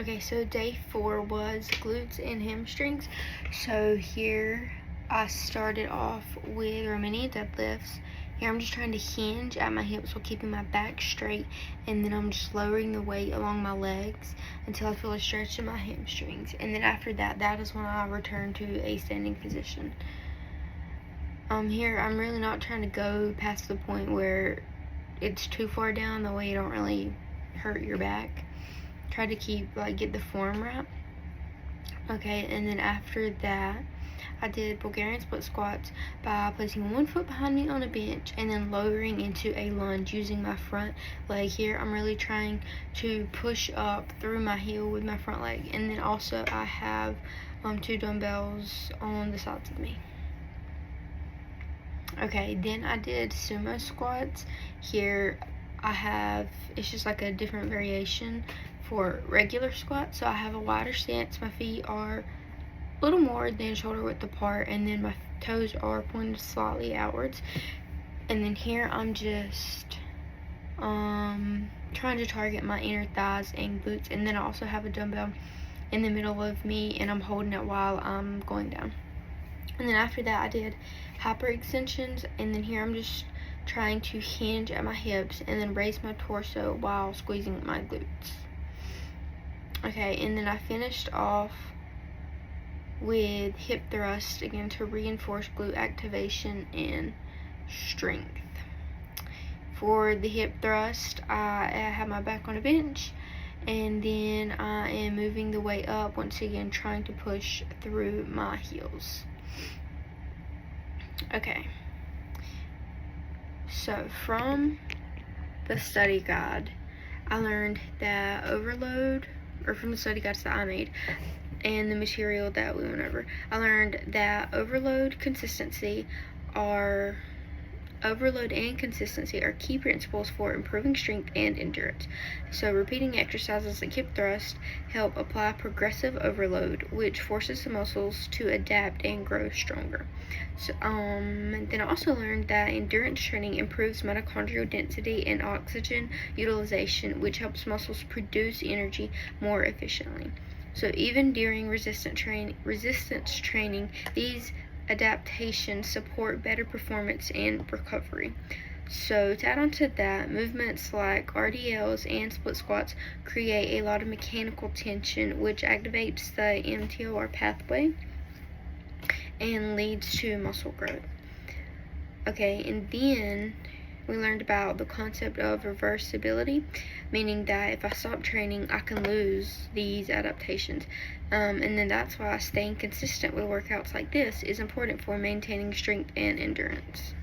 Okay, so day 4 was glutes and hamstrings. So here I started off with Romanian deadlifts. Here I'm just trying to hinge at my hips while keeping my back straight, and then I'm just lowering the weight along my legs until I feel a stretch in my hamstrings. And then after that, that is when I return to a standing position. Here I'm really not trying to go past the point where it's too far down, the way you don't really hurt your back. Try to get the form right. Okay, and then after that, I did Bulgarian split squats by placing one foot behind me on a bench and then lowering into a lunge using my front leg. Here I'm really trying to push up through my heel with my front leg, and then also I have 2 dumbbells on the sides of me. Okay, then I did sumo squats. Here it's just like a different variation for regular squats. So I have a wider stance, my feet are a little more than shoulder width apart, and then my toes are pointed slightly outwards. And then here I'm just trying to target my inner thighs and glutes, and then I also have a dumbbell in the middle of me and I'm holding it while I'm going down. And then after that I did hyper extensions, and then here I'm just trying to hinge at my hips and then raise my torso while squeezing my glutes. Okay, and then I finished off with hip thrust again to reinforce glute activation and strength. For the hip thrust, I have my back on a bench, and then I am moving the weight up, once again trying to push through my heels. Okay, so from the study guide, I learned that overload, or from the study guides that I made and the material that we went over, I learned that overload and consistency are key principles for improving strength and endurance. So repeating exercises like hip thrust help apply progressive overload, which forces the muscles to adapt and grow stronger. So then I also learned that endurance training improves mitochondrial density and oxygen utilization, which helps muscles produce energy more efficiently. So even during resistance training, these adaptations support better performance and recovery. So to add on to that, movements like RDLs and split squats create a lot of mechanical tension, which activates the mTOR pathway and leads to muscle growth. Okay, and then we learned about the concept of reversibility, meaning that if I stop training, I can lose these adaptations. And then that's why staying consistent with workouts like this is important for maintaining strength and endurance.